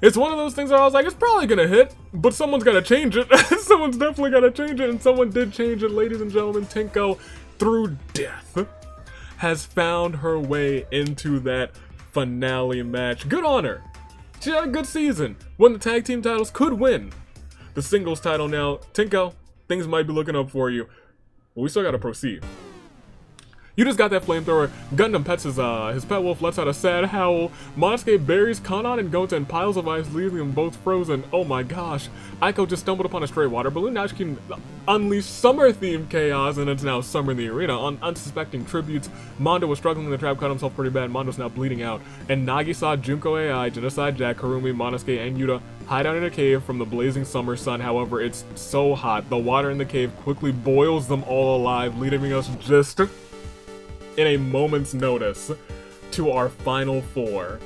It's one of those things where I was like, it's probably gonna hit, but someone's gotta change it. Someone's definitely gotta change it, and someone did change it, ladies and gentlemen. Tenko, through death, has found her way into that finale match. Good on her. She had a good season. Won the tag team titles, could win the singles title now. Tenko, things might be looking up for you, but we still gotta proceed. You just got that flamethrower. Gundam pets his pet wolf, lets out a sad howl. Monosuke buries Kanon and Gonta in piles of ice, leaving them both frozen. Oh my gosh. Aiko just stumbled upon a stray water balloon. Now she can unleash summer-themed chaos, and it's now summer in the arena. On unsuspecting tributes, Mondo was struggling in the trap, cut himself pretty bad. Mondo's now bleeding out. And Nagisa, Junko AI, Genocide Jack, Kurumi, Monosuke, and Yuta hide out in a cave from the blazing summer sun. However, it's so hot. The water in the cave quickly boils them all alive, leaving us just in a moment's notice to our final 4.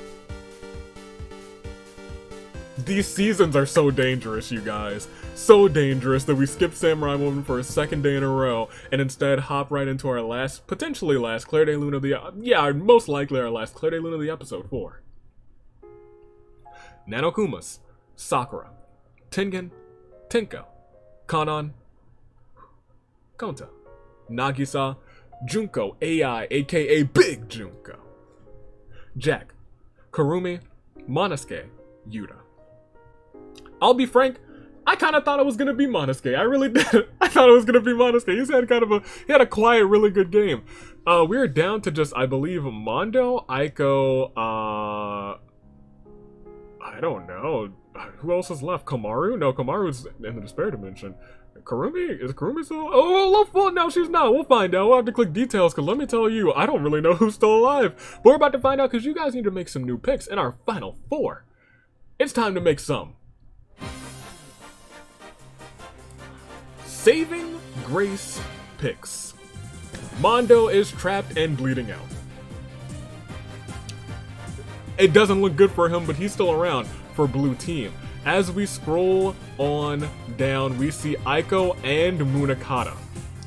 These seasons are so dangerous, you guys. So dangerous that we skipped Samurai Woman for a second day in a row and instead hop right into our last, potentially last Claire de Lune of the, most likely our last Claire de Lune of the episode 4. Nanokumas, Sakura, Tengen, Tenko, Kanon, Gonta, Nagisa, Junko AI, aka Big Junko, Jack, Kurumi, Monosuke, Yuta. I'll be frank, I kind of thought it was going to be Monosuke. I really did. I thought it was going to be Monosuke. He had a quiet, really good game. We're down to just, I believe, Mondo, Aiko, I don't know. Who else is left? Komaru? No, Komaru's in the despair dimension. Kurumi? Is Kurumi still? Oh, well, no, she's not. We'll find out. We'll have to click details, because let me tell you, I don't really know who's still alive. But we're about to find out, because you guys need to make some new picks in our final 4. It's time to make some saving grace picks. Mondo is trapped and bleeding out. It doesn't look good for him, but he's still around for blue team. As we scroll on down, we see Aiko and Munakata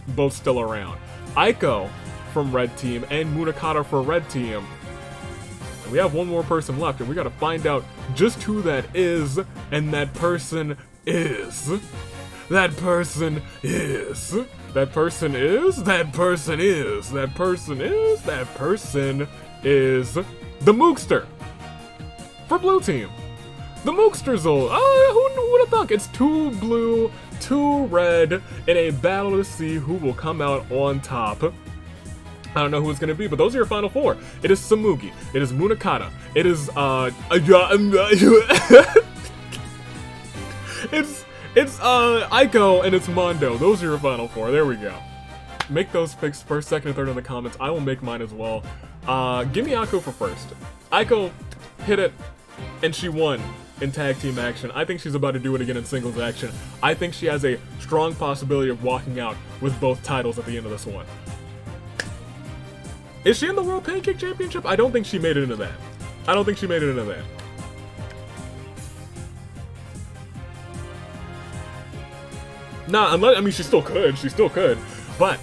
both still around. Aiko from Red Team and Munakata for Red Team. And we have one more person left, and we gotta find out just who that is, and that person is. That person is. That person is. That person is. That person is. That person is the Mookster for Blue Team. The Mookster's old. Who would have thought? It's 2 blue, 2 red in a battle to see who will come out on top. I don't know who it's gonna be, but those are your final 4. It is Tsumugi. It is Munakata. It is it's Aiko, and it's Mondo. Those are your final 4. There we go. Make those picks first, second, and third in the comments. I will make mine as well. Give me Aiko for first. Aiko hit it, and she won in tag team action. I think she's about to do it again in singles action. I think she has a strong possibility of walking out with both titles at the end of this one. Is she in the World Pancake Championship? I don't think she made it into that. I don't think she made it into that. Nah, unless, I mean, she still could. She still could. But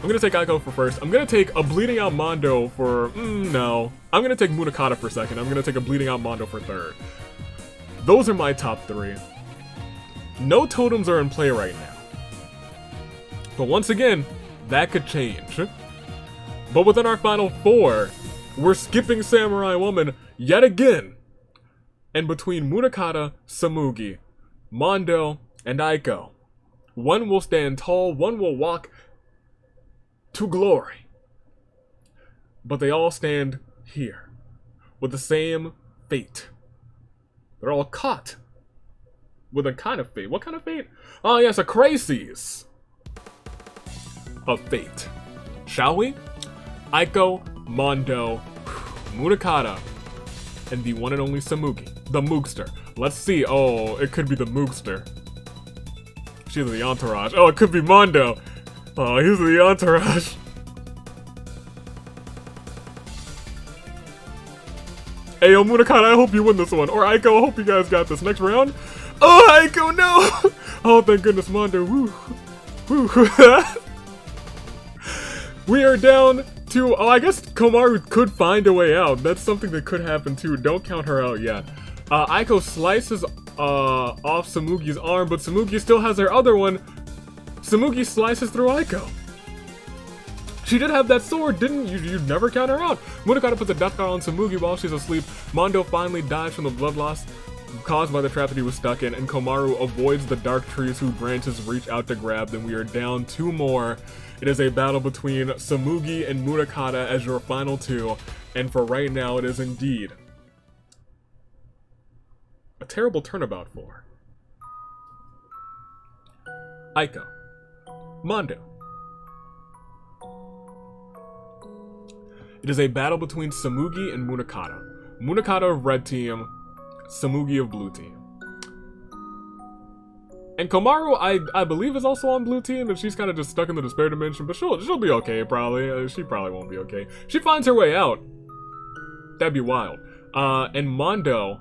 I'm gonna take Aiko for first. I'm gonna take a Bleeding Out Mondo for, no. I'm gonna take Munakata for second. I'm gonna take a Bleeding Out Mondo for third. Those are my top 3. No totems are in play right now. But once again, that could change. But within our final 4, we're skipping Samurai Woman yet again. And between Munakata, Tsumugi, Mondo, and Aiko, one will stand tall, one will walk to glory. But they all stand here with the same fate. They're all caught with a kind of fate. What kind of fate? Oh yes, a crisis of fate. Shall we? Aiko, Mondo, Munakata, and the one and only Tsumugi, the Mookster. Let's see. Oh, it could be the Mookster. She's the entourage. Oh, it could be Mondo. Oh, he's the entourage. Hey, yo, Munakata, I hope you win this one. Or Aiko, I hope you guys got this. Next round. Oh, Aiko, no! Oh, thank goodness, Mondo. Woo. Woo. We are down to, oh, I guess Komaru could find a way out. That's something that could happen too. Don't count her out yet. Aiko slices off Tsumugi's arm, but Tsumugi still has her other one. Tsumugi slices through Aiko. She did have that sword, didn't you? You'd never count her out. Munakata puts a death guard on Tsumugi while she's asleep. Mondo finally dies from the blood loss caused by the trap that he was stuck in, and Komaru avoids the dark trees whose branches reach out to grab them. We are down 2 more. It is a battle between Tsumugi and Munakata as your final 2, and for right now it is indeed a terrible turnabout for Aiko, Mondo. It is a battle between Tsumugi and Munakata. Munakata of Red Team, Tsumugi of Blue Team. And Komaru, I believe, is also on Blue Team, and she's kind of just stuck in the Despair Dimension, but she'll be okay, probably. She probably won't be okay. She finds her way out. That'd be wild. And Mondo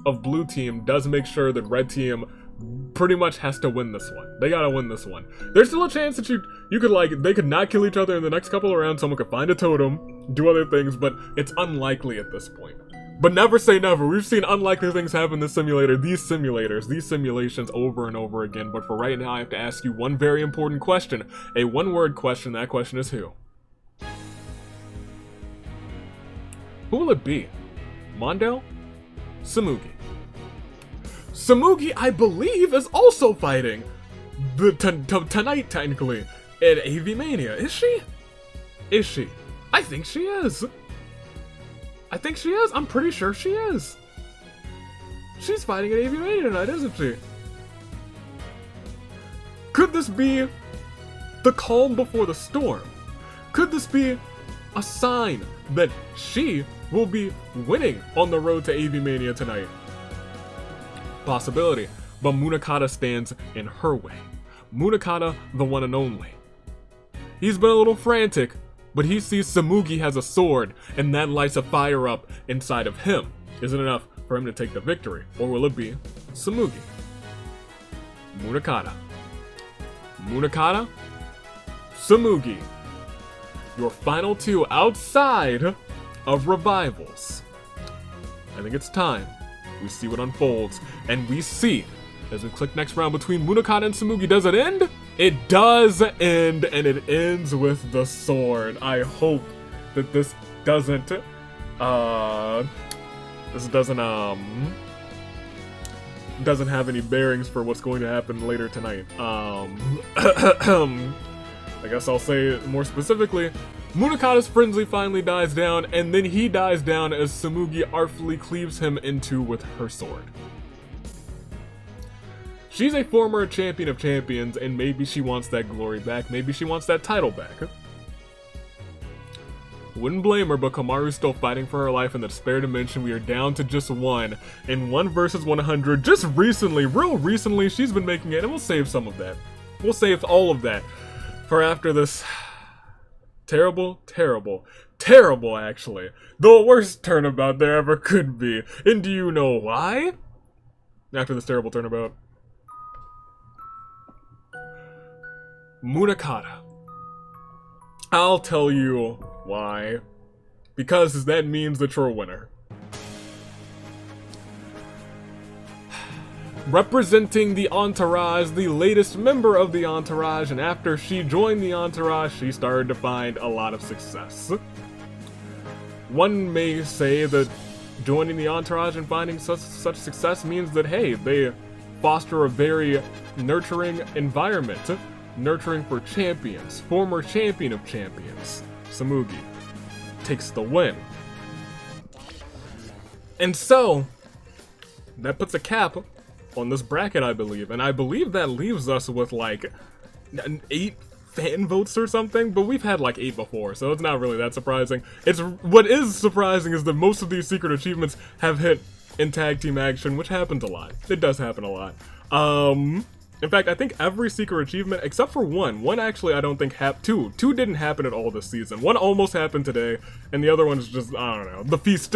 of Blue Team does make sure that Red Team pretty much has to win this one. They gotta win this one. There's still a chance that you could, like, they could not kill each other in the next couple of rounds. Someone could find a totem, do other things, but it's unlikely at this point. But never say never. We've seen unlikely things happen in this simulator, these simulations over and over again. But for right now, I have to ask you one very important question. A one-word question. That question is who? Who will it be? Mondo? Tsumugi. Tsumugi, I believe, is also fighting tonight, technically, at AV Mania. Is she? Is she? I think she is. I think she is. I'm pretty sure she is. She's fighting at AV Mania tonight, isn't she? Could this be the calm before the storm? Could this be a sign that she will be winning on the road to AV Mania tonight? Possibility, but Munakata stands in her way. Munakata, the one and only. He's been a little frantic, but he sees Tsumugi has a sword, and that lights a fire up inside of him. Is it enough for him to take the victory, or will it be Tsumugi? Munakata. Munakata? Tsumugi. your final two outside of revivals. I think it's time we see what unfolds, and we see, as we click next round between Munakata and Tsumugi, does it end? It does end, and it ends with the sword. I hope that this doesn't, doesn't have any bearings for what's going to happen later tonight. I guess I'll say it more specifically. Munakata's frenzy finally dies down, and then he dies down as Tsumugi artfully cleaves him in two with her sword. She's a former champion of champions, and maybe she wants that glory back, maybe she wants that title back. Wouldn't blame her, but Kamaru's still fighting for her life in the Despair Dimension. We are down to just one. In 1 versus 100, just recently, real recently, she's been making it, and we'll save some of that. We'll save all of that for after this terrible, actually. The worst turnabout there ever could be. And do you know why? After this terrible turnabout. Munakata. I'll tell you why. Because that means that you're a winner. Representing the Entourage, the latest member of the Entourage, and after she joined the Entourage, she started to find a lot of success. One may say that joining the Entourage and finding such success means that, hey, they foster a very nurturing environment. Nurturing for champions. Former champion of champions, Tsumugi, takes the win. And so, that puts a cap on this bracket, I believe. And I believe that leaves us with like 8 fan votes or something, but we've had like 8 before, so it's not really that surprising. What is surprising is that most of these secret achievements have hit in tag team action, which happens a lot. It does happen a lot. In fact, I think every secret achievement, except for one actually I don't think two didn't happen at all this season. One almost happened today, and the other one is just, I don't know, the feast.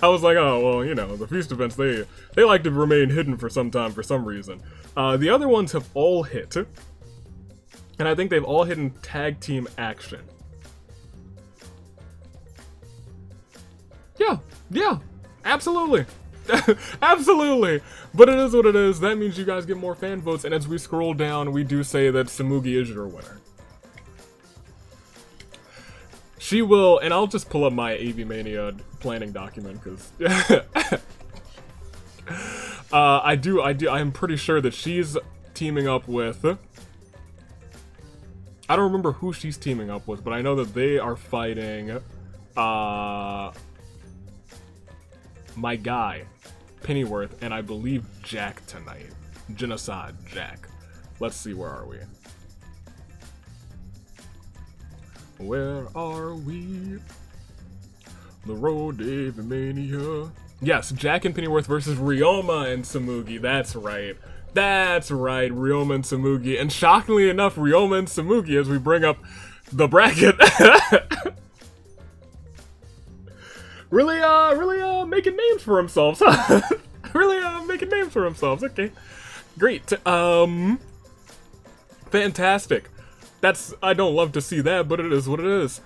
I was like, oh, well, you know, the feast events, they like to remain hidden for some time for some reason. The other ones have all hit, and I think they've all hit in tag team action. Yeah, absolutely. Absolutely, but it is what it is. That means you guys get more fan votes, and as we scroll down, we do say that Tsumugi is your winner. She will, and I'll just pull up my AV Mania planning document, because I am pretty sure that she's teaming up with, I don't remember who she's teaming up with, but I know that they are fighting, my guy, Pennyworth, and I believe Jack tonight. Genocide Jack. Let's see, where are we? Where are we? The road to Mania. Yes, Jack and Pennyworth versus Ryoma and Tsumugi. That's right. That's right, Ryoma and Tsumugi. And shockingly enough, Ryoma and Tsumugi, as we bring up the bracket, really making names for themselves, huh? Really making names for themselves. Okay, great. Fantastic. I don't love to see that, but it is what it is.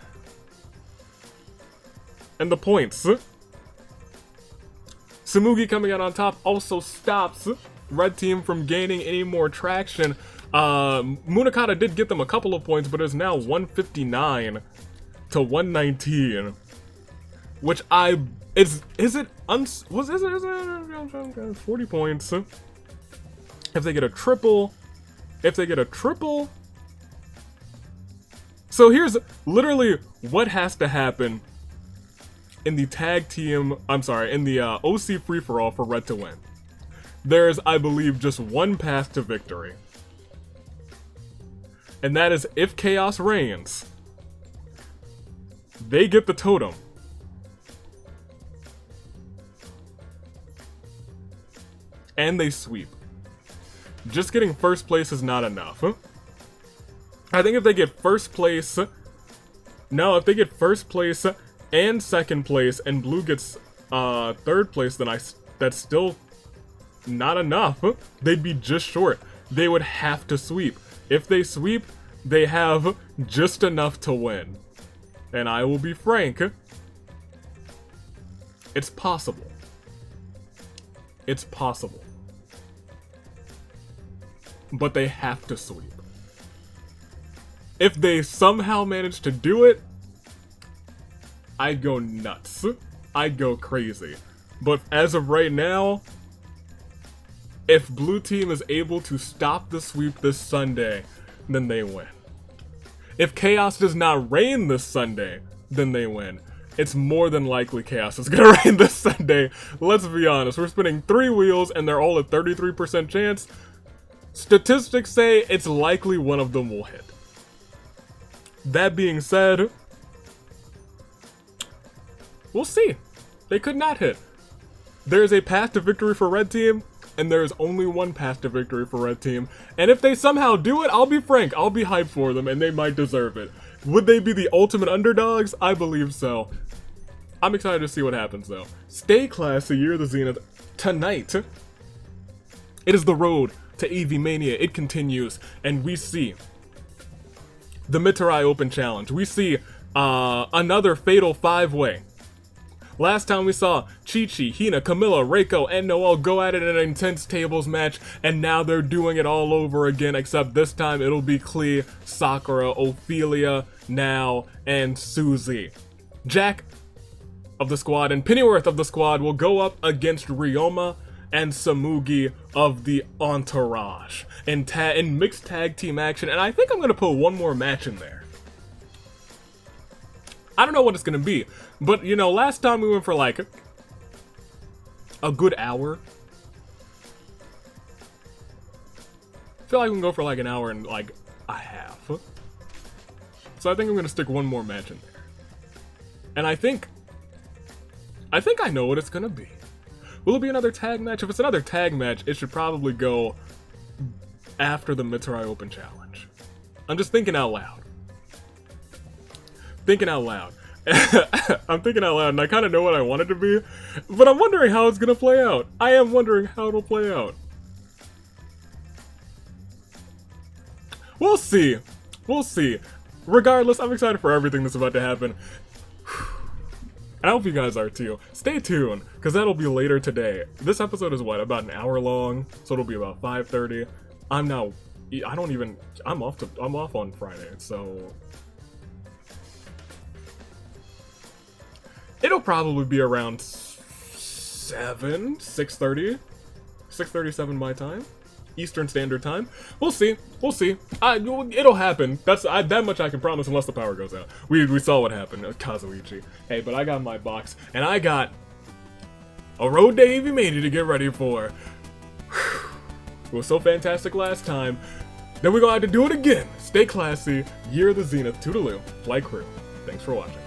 And the points. Tsumugi coming out on top also stops Red Team from gaining any more traction. Munakata did get them a couple of points, but it's now 159 to 119. Which is it 40 points? If they get a triple, so here's literally what has to happen in the tag team, in the OC free-for-all for Red to win. There's, I believe, just one path to victory. And that is if Chaos reigns, they get the totem. And they sweep. Just getting first place is not enough. I think if they get first place... No, if they get first place and second place, and Blue gets third place, then that's still not enough. They'd be just short. They would have to sweep. If they sweep, they have just enough to win. And I will be frank, it's possible. It's possible. But they have to sweep. If they somehow manage to do it, I'd go nuts. I'd go crazy. But as of right now, if blue team is able to stop the sweep this Sunday, then they win. If Chaos does not reign this Sunday, then they win. It's more than likely Chaos is gonna reign this Sunday. Let's be honest, we're spinning 3 wheels and they're all a 33% chance. Statistics say it's likely one of them will hit. That being said, we'll see. They could not hit. There is a path to victory for red team, and there is only one path to victory for red team. And if they somehow do it, I'll be frank, I'll be hyped for them, and they might deserve it. Would they be the ultimate underdogs? I believe so. I'm excited to see what happens, though. Stay classy, Year of the Zenith. Tonight, it is the road to AV Mania. It continues, and we see the Mitsurai Open Challenge. We see another Fatal 5-Way. Last time we saw Chi-Chi, Hina, Camilla, Reiko, and Noelle go at it in an intense tables match, and now they're doing it all over again, except this time it'll be Klee, Sakura, Ophelia, Now, and Suzy. Jack of the squad and Pennyworth of the squad will go up against Ryoma and Samugi of the Entourage in mixed tag team action, and I think I'm gonna put one more match in there. I don't know what it's gonna be, but you know, last time we went for like a good hour. I feel like we can go for like an hour and like a half. So I think I'm gonna stick one more match in there. And I think I know what it's gonna be. Will it be another tag match? If it's another tag match, it should probably go after the Mitsurai Open Challenge. I'm just thinking out loud. Thinking out loud. I'm thinking out loud, and I kind of know what I want it to be, but I'm wondering how it's gonna play out. I am wondering how it'll play out. We'll see. We'll see. Regardless, I'm excited for everything that's about to happen. And I hope you guys are too. Stay tuned, because that'll be later today. This episode is what, about an hour long, so it'll be about 5:30. I'm off on Friday, so it'll probably be around 6:37 my time, Eastern Standard Time. We'll see. We'll see. It'll happen. That much I can promise, unless the power goes out. We saw what happened. Kazuichi. Hey, but I got my box, and I got a road to AV Mania to get ready for. It was so fantastic last time. Then we're gonna have to do it again. Stay classy. Year of the Zenith. Toodaloo. Flight crew. Thanks for watching.